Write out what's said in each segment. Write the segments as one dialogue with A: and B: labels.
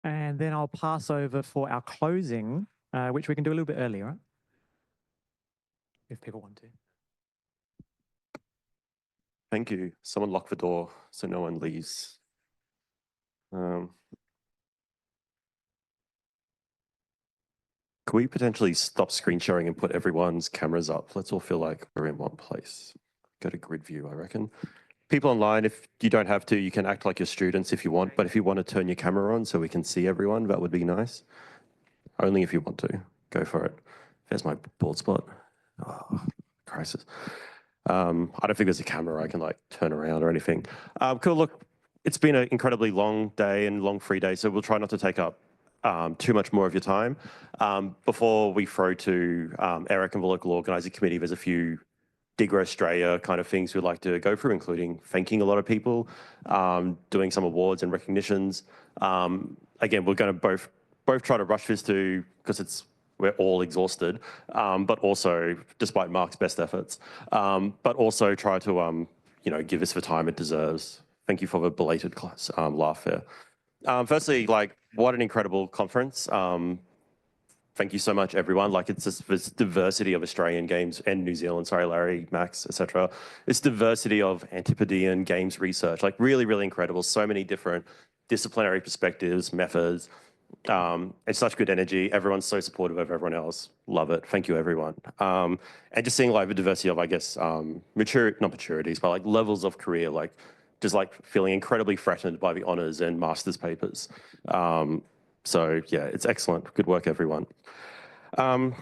A: And then I'll pass over for our closing, which we can do a little bit earlier, if people want to.
B: Thank you. Someone lock the door so no one leaves. Could we potentially stop screen sharing and put everyone's cameras up? Let's all feel like we're in one place. Go to grid view, I reckon. People online, if you don't have to, you can act like you're students if you want, but if you want to turn your camera on so we can see everyone, that would be nice. Only if you want to. Go for it. There's my bald spot. Oh, crisis. I don't think there's a camera I can like turn around or anything. Cool, look, it's been an incredibly long day and long free day, so we'll try not to take up too much more of your time. Before we throw to Eric and the local organising committee, there's a few DiGRA Australia kind of things we'd like to go through, including thanking a lot of people, doing some awards and recognitions. Again, we're going to both try to rush this because we're all exhausted, but also, despite Mark's best efforts, but also try to give this the time it deserves. Thank you for the belated laugh there. Firstly, like, what an incredible conference. Thank you so much, everyone. Like, it's just this diversity of Australian games and New Zealand, sorry, Larry, Max, etc. It's diversity of Antipodean games research, like really, really incredible. So many different disciplinary perspectives, methods. It's such good energy. Everyone's so supportive of everyone else. Love it. Thank you, everyone. And just seeing like the diversity of, I guess, not maturities, but like levels of career, like just like feeling incredibly threatened by the honours and master's papers. So yeah, it's excellent. Good work, everyone. I'm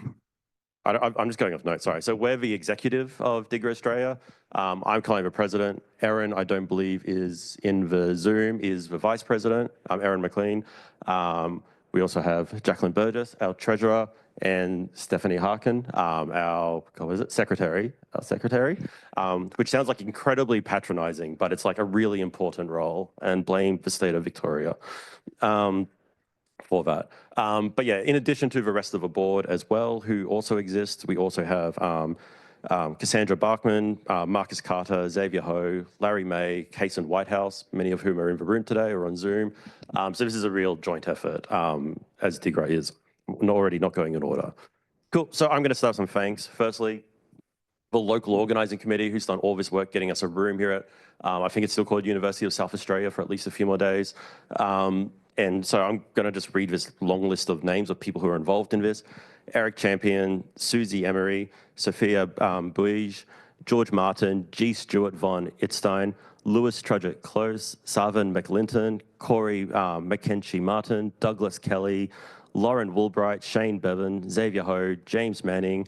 B: just going off notes, sorry. So we're the executive of DiGRA Australia. I'm currently the president. Erin, I don't believe, is in the Zoom, is the vice president. I'm Erin McLean. We also have Jacqueline Burgess, our treasurer, and Stephanie Harkin, our secretary, which sounds like incredibly patronising, but it's like a really important role, and blame the state of Victoria for that. But yeah, in addition to the rest of the board as well, who also exists, we also have Cassandra Barkman, Marcus Carter, Xavier Ho, Larry May, Kason Whitehouse, many of whom are in the room today or on Zoom. So this is a real joint effort, as DiGRA is already not going in order. Cool, so I'm gonna start some thanks. Firstly, the local organising committee who's done all this work getting us a room here at, I think it's still called University of South Australia for at least a few more days. And so I'm going to just read this long list of names of people who are involved in this. Eric Champion, Susie Emery, Sophia Booij, George Martin, G. Stewart von Itzstein, Lewis Trudgett Close, Sarvan McLinton, Corey McKenzie Martin, Douglas Kelly, Lauren Woolbright, Shane Bevan, Xavier Ho, James Manning,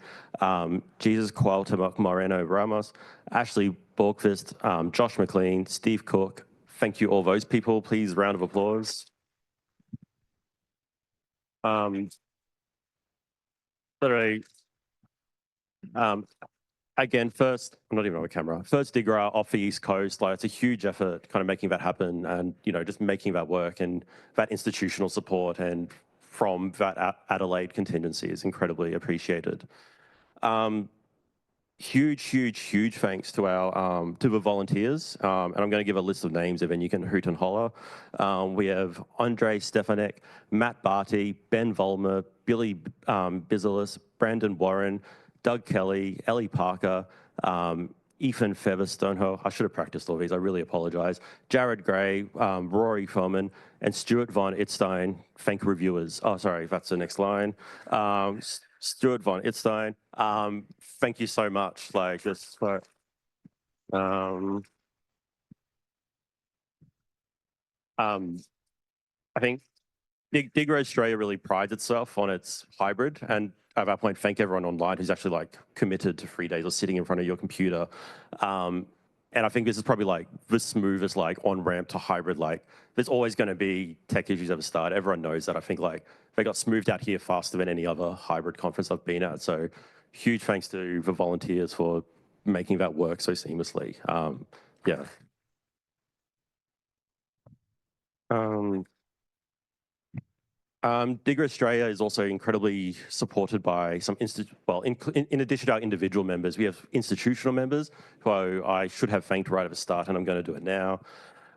B: Jesus Cuauhtemoc Moreno Ramos, Ashley Borgqvist, Josh McLean, Steve Cook. Thank you all those people. Please, round of applause. Again, first, I'm not even on a camera. First DiGRA off the East Coast, like it's a huge effort kind of making that happen and, just making that work, and that institutional support and from that Adelaide contingency is incredibly appreciated. Huge thanks to our to the volunteers, and I'm going to give a list of names and then you can hoot and holler. We have Andre Stefanek, Matt Barty, Ben Vollmer, Billy Bizelis, Brandon Warren, Doug Kelly, Ellie Parker, Ethan Featherstone. I should have practiced all these, I really apologise. Jared Gray, Rory Foreman, and Stuart von Itzstein. Thank reviewers. Oh, sorry, that's the next line. Stuart von Itzstein, thank you so much. Like this, I think DiGRA Australia really prides itself on its hybrid, and at that point, thank everyone online who's actually like committed to 3 days or sitting in front of your computer. And I think this is probably like the smoothest like on-ramp to hybrid. Like there's always going to be tech issues at the start. Everyone knows that. I think like they got smoothed out here faster than any other hybrid conference I've been at. So huge thanks to the volunteers for making that work so seamlessly. Yeah. DiGRA Australia is also incredibly supported by some in addition to our individual members, we have institutional members who I should have thanked right at the start, and I'm going to do it now.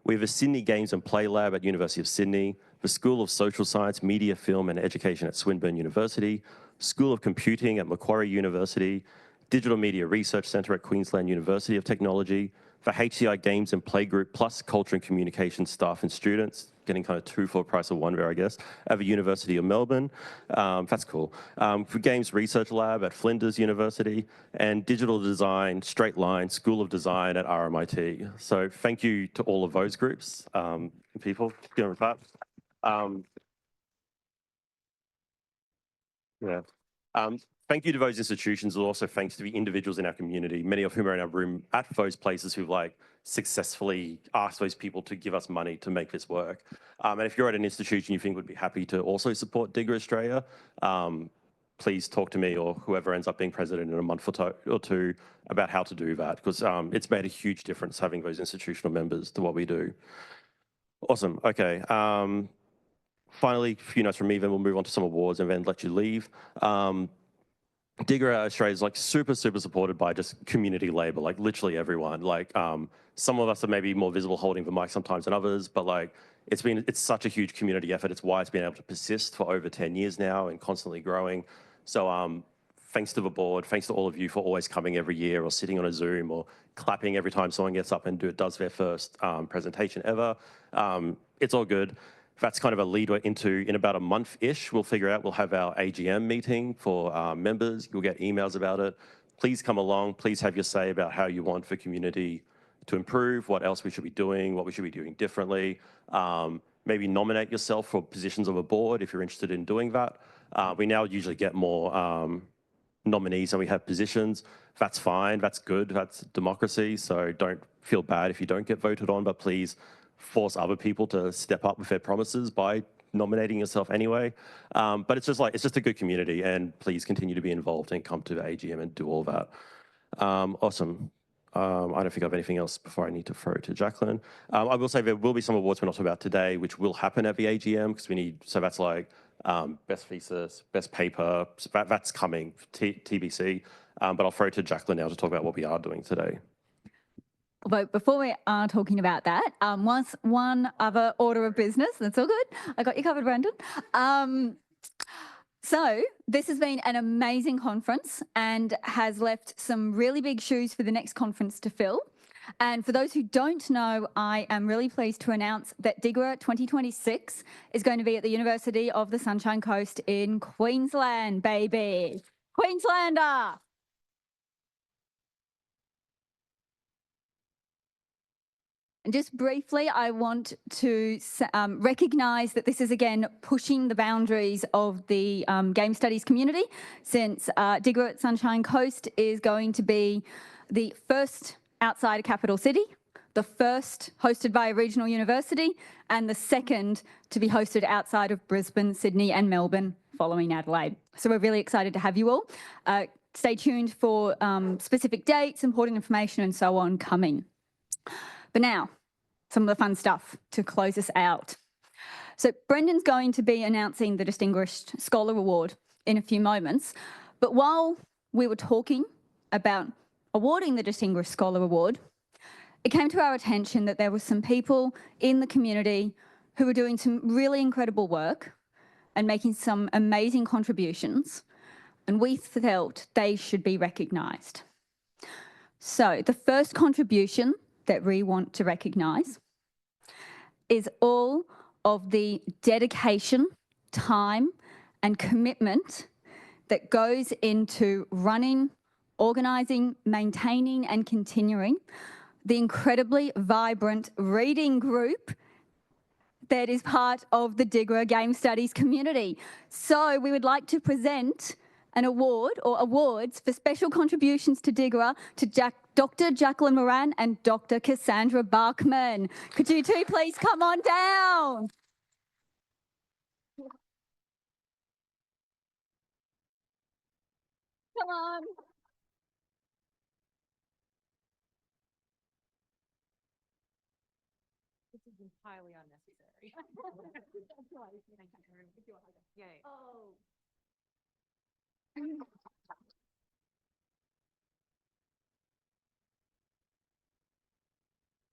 B: We have a Sydney Games and Play Lab at University of Sydney, the School of Social Science, Media, Film and Education at Swinburne University, School of Computing at Macquarie University, Digital Media Research Centre at Queensland University of Technology, for HCI Games and Playgroup, plus Culture and Communication staff and students, getting kind of two for the price of one there, I guess, at the University of Melbourne. That's cool. For Games Research Lab at Flinders University, and Digital Design, Straight Line, School of Design at RMIT. So thank you to all of those groups, people. Give them a clap. Yeah. Thank you to those institutions, and also thanks to the individuals in our community, many of whom are in our room at those places who've like successfully asked those people to give us money to make this work. And if you're at an institution you think would be happy to also support DiGRA Australia, please talk to me or whoever ends up being president in a month or two about how to do that, because it's made a huge difference having those institutional members to what we do. Awesome. Okay. Finally, a few notes from me, then we'll move on to some awards and then let you leave. DiGRA Australia is like super supported by just community labor, like literally everyone. Like some of us are maybe more visible holding the mic sometimes than others, but like it's such a huge community effort. It's why it's been able to persist for over 10 years now and constantly growing. So thanks to the board, thanks to all of you for always coming every year or sitting on a Zoom or clapping every time someone gets up and does their first presentation ever. It's all good. That's kind of a lead into, in about a month-ish, we'll have our AGM meeting for members. You'll get emails about it. Please come along. Please have your say about how you want the community to improve, what else we should be doing, what we should be doing differently. Maybe nominate yourself for positions of a board if you're interested in doing that. We now usually get more nominees than we have positions. That's fine. That's good. That's democracy. So don't feel bad if you don't get voted on, but please force other people to step up with their promises by nominating yourself anyway. But it's just a good community, and please continue to be involved and come to the AGM and do all that. Awesome. I don't think I have anything else before I need to throw it to Jacqueline. I will say there will be some awards we're not talking about today, which will happen at the AGM because we need, so that's like best thesis, best paper, so that's coming, TBC. But I'll throw it to Jacqueline now to talk about what we are doing today.
C: But before we are talking about that, one other order of business. That's all good. I got you covered, Brandon. So this has been an amazing conference and has left some really big shoes for the next conference to fill. And for those who don't know, I am really pleased to announce that DiGRA 2026 is going to be at the University of the Sunshine Coast in Queensland, baby. Queenslander! And just briefly, I want to recognise that this is, again, pushing the boundaries of the game studies community, since DiGRA at Sunshine Coast is going to be the first outside a capital city, the first hosted by a regional university, and the second to be hosted outside of Brisbane, Sydney and Melbourne, following Adelaide. So we're really excited to have you all. Stay tuned for specific dates, important information and so on coming. But now, some of the fun stuff to close us out. So Brendan's going to be announcing the Distinguished Scholar Award in a few moments. But while we were talking about awarding the Distinguished Scholar Award, it came to our attention that there were some people in the community who were doing some really incredible work and making some amazing contributions, and we felt they should be recognised. So the first contribution that we want to recognise is all of the dedication, time and commitment that goes into running, organising, maintaining and continuing the incredibly vibrant reading group that is part of the DiGRA Game Studies community. So we would like to present an award or awards for special contributions to DiGRA to Dr. Jacqueline Moran and Dr. Cassandra Bachman. Could you two please come on down? Come on.
D: This is entirely unnecessary. Oh.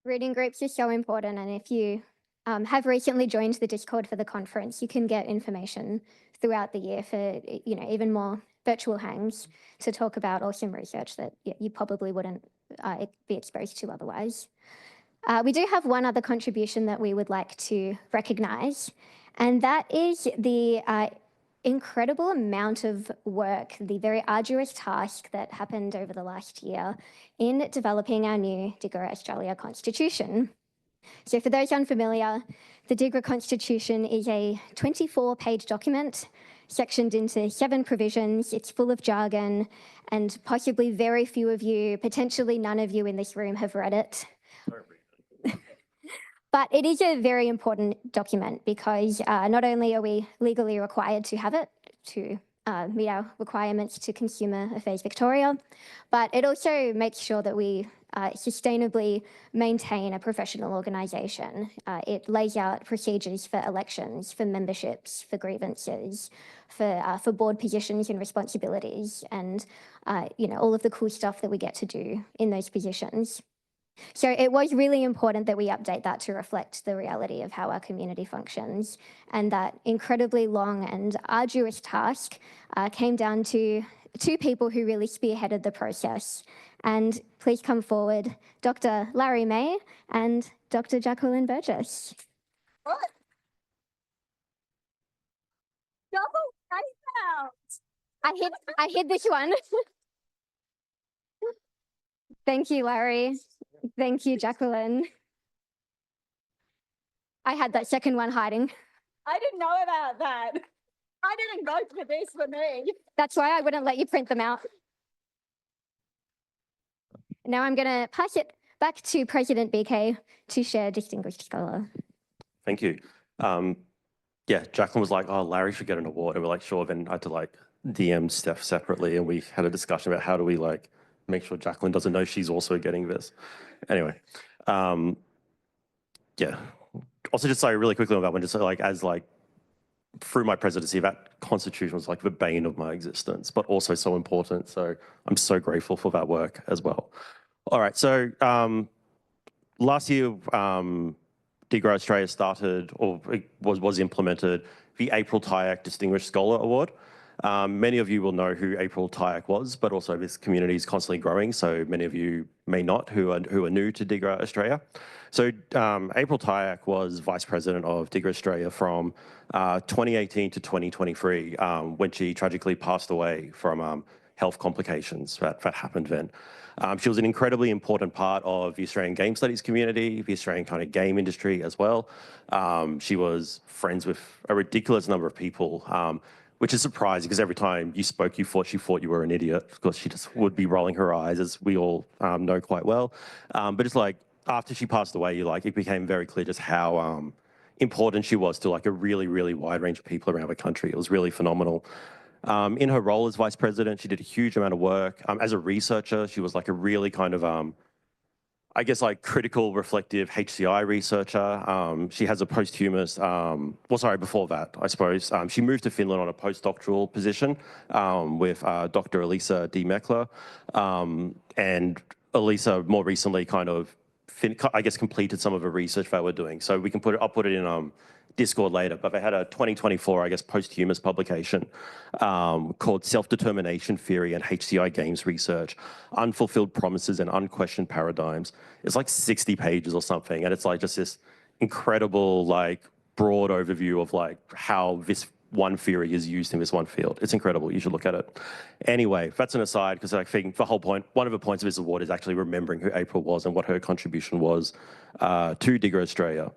E: Reading groups are so important, and if you have recently joined the Discord for the conference, you can get information throughout the year for even more virtual hangs to talk about awesome research that you probably wouldn't be exposed to otherwise. We do have one other contribution that we would like to recognise, and that is the incredible amount of work, the very arduous task that happened over the last year in developing our new DiGRA Australia Constitution. So for those unfamiliar, the DiGRA Constitution is a 24-page document sectioned into 7 provisions. It's full of jargon, and possibly very few of you, potentially none of you in this room, have read it. But it is a very important document because not only are we legally required to have it to meet our requirements to Consumer Affairs Victoria, but it also makes sure that we sustainably maintain a professional organisation. It lays out procedures for elections, for memberships, for grievances, for board positions and responsibilities, and all of the cool stuff that we get to do in those positions. So it was really important that we update that to reflect the reality of how our community functions. And that incredibly long and arduous task came down to 2 people who really spearheaded the process. And please come forward, Dr. Larry May and Dr. Jacqueline Burgess.
C: What? No,
E: I hid this one. Thank you, Larry. Thank you, Jacqueline. I had that second one hiding.
C: I didn't know about that. I didn't vote for this for me.
E: That's why I wouldn't let you print them out. Now I'm going to pass it back to President BK to share Distinguished Scholar.
B: Thank you. Yeah, Jacqueline was like, oh, Larry should get an award. And we're like, sure. Then I had to DM Steph separately, and we had a discussion about how do we make sure Jacqueline doesn't know she's also getting this. Anyway, yeah. Also, just really quickly on that one, just through my presidency, that constitution was the bane of my existence, but also so important. So I'm so grateful for that work as well. All right, so last year, DiGRA Australia started, or was implemented, the April Tyack Distinguished Scholar Award. Many of you will know who April Tyack was, but also this community is constantly growing, so many of you may not who are new to DiGRA Australia. So April Tyack was Vice President of DiGRA Australia from 2018 to 2023, when she tragically passed away from health complications that happened then. She was an incredibly important part of the Australian game studies community, the Australian kind of game industry as well. She was friends with a ridiculous number of people, which is surprising because every time you spoke, she thought you were an idiot because she just would be rolling her eyes, as we all know quite well. But it's after she passed away, it became very clear just how important she was to a really, really wide range of people around the country. It was really phenomenal. In her role as Vice President, she did a huge amount of work. As a researcher, she was a really kind of, critical, reflective HCI researcher. She has a posthumous, before that, I suppose. She moved to Finland on a postdoctoral position with Dr. Elisa D. Meckler. And Elisa more recently completed some of the research they were doing. So we can I'll put it in Discord later, but they had a 2024, posthumous publication called Self-Determination Theory and HCI Games Research, Unfulfilled Promises and Unquestioned Paradigms. It's 60 pages or something, and it's just this incredible, broad overview of how this one theory is used in this one field. It's incredible. You should look at it. Anyway, that's an aside, because I think the whole point, one of the points of this award is actually remembering who April was and what her contribution was to DiGRA Australia.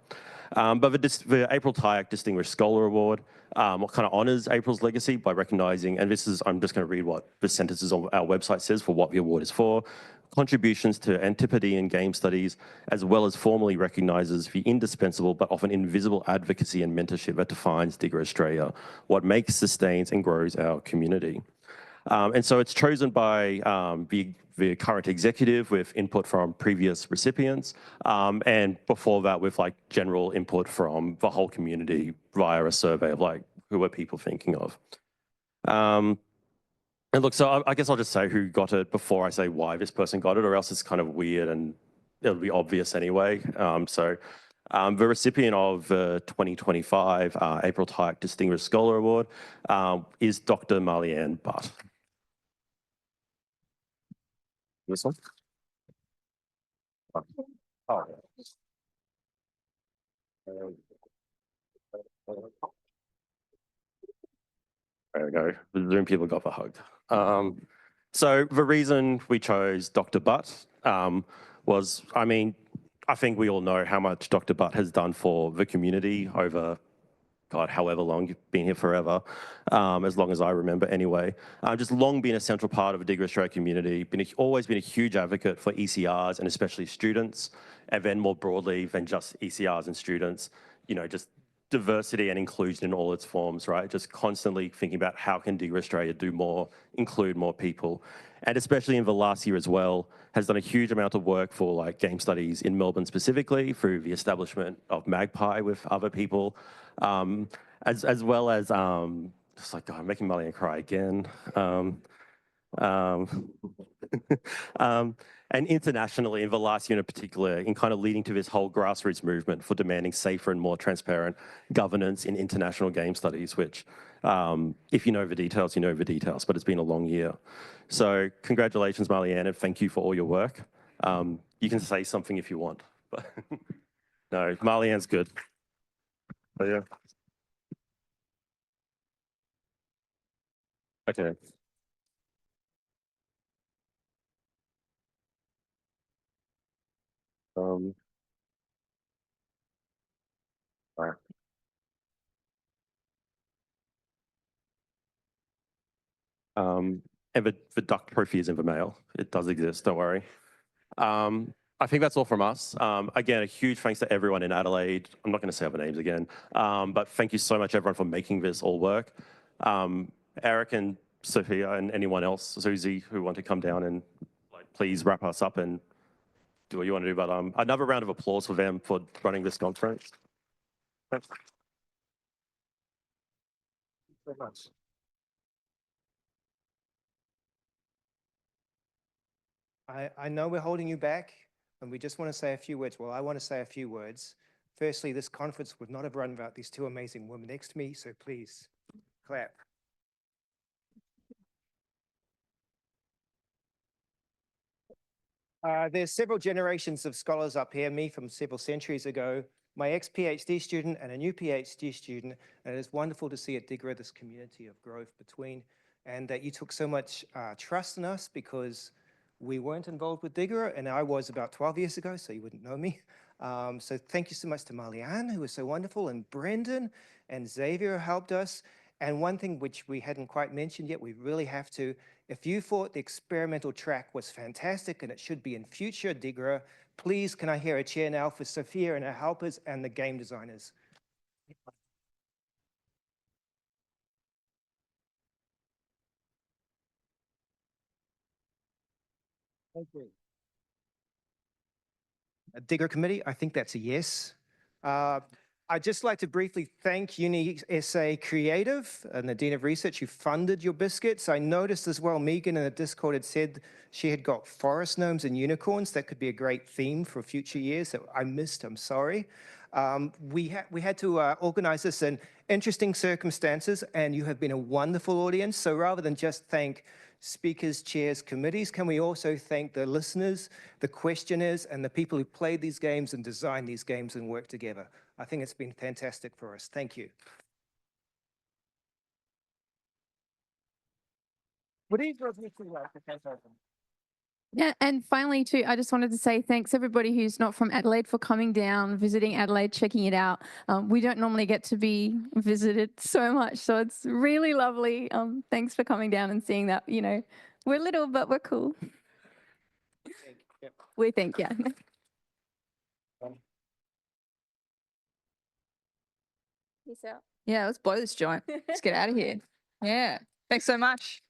B: But the April Tyack Distinguished Scholar Award kind of honours April's legacy by recognising, and I'm just going to read what the sentences on our website says for what the award is for, contributions to Antipodean game studies, as well as formally recognises the indispensable but often invisible advocacy and mentorship that defines DiGRA Australia, what makes, sustains and grows our community. And so it's chosen by the current executive with input from previous recipients, and before that with general input from the whole community via a survey of who are people thinking of. And look, so I guess I'll just say who got it before I say why this person got it, or else it's kind of weird and it'll be obvious anyway. The recipient of the 2025 April Tyke Distinguished Scholar Award is Dr. Marlianne Butt. This one? Oh. There we go. The Zoom people got the hug. So the reason we chose Dr. Butt was, I mean, I think we all know how much Dr. Butt has done for the community over, God, however long, you've been here forever, as long as I remember anyway. Just long been a central part of the DiGRA Australia community, always been a huge advocate for ECRs and especially students, and then more broadly than just ECRs and students, you know, just diversity and inclusion in all its forms, right? Just constantly thinking about how can DiGRA Australia do more, include more people. And especially in the last year as well, has done a huge amount of work for like game studies in Melbourne specifically through the establishment of Magpie with other people, as well as, just like, God, I'm making Marlianne cry again. And internationally in the last year in particular, in kind of leading to this whole grassroots movement for demanding safer and more transparent governance in international game studies, which if you know the details, you know the details, but it's been a long year. So congratulations, Marlianne, and thank you for all your work. You can say something if you want, but no, Marlianne's good. Oh, yeah. Okay. All right. And the duck trophy is in the mail. It does exist, don't worry. I think that's all from us. Again, a huge thanks to everyone in Adelaide. I'm not going to say other names again, but thank you so much everyone for making this all work. Eric and Sophia and anyone else, Susie, who want to come down and like, please wrap us up and do what you want to do. But another round of applause for them for running this conference. Thanks so much.
F: I know we're holding you back, and we just want to say a few words. Well, I want to say a few words. Firstly, this conference would not have run without these two amazing women next to me, so please clap. There's several generations of scholars up here, me from several centuries ago, my ex-PhD student and a new PhD student, and it is wonderful to see at DiGRA this community of growth between, and that you took so much trust in us because we weren't involved with DiGRA, and I was about 12 years ago, so you wouldn't know me. So thank you so much to Marlianne, who was so wonderful, and Brendan and Xavier helped us. And one thing which we hadn't quite mentioned yet, we really have to, if you thought the experimental track was fantastic and it should be in future DiGRA, please can I hear a cheer now for Sophia and her helpers and the game designers. Thank you. A DiGRA committee, I think that's a yes. I'd just like to briefly thank UniSA Creative and the Dean of Research who funded your biscuits. I noticed as well, Megan in the Discord had said she had got forest gnomes and unicorns. That could be a great theme for future years that I missed, I'm sorry. We had to organize this in interesting circumstances, and you have been a wonderful audience. So rather than just thank speakers, chairs, committees, can we also thank the listeners, the questioners, and the people who played these games and designed these games and worked together? I think it's been fantastic for us. Thank you. Would either of you two like to take over?
G: Yeah, and finally too, I just wanted to say thanks everybody who's not from Adelaide for coming down, visiting Adelaide, checking it out. We don't normally get to be visited so much, so it's really lovely. Thanks for coming down and seeing that, you know, we're little, but we're cool.
F: Yep.
G: We think, yeah. Peace out. Yeah, let's blow this joint. Let's get out of here. Yeah, thanks so much.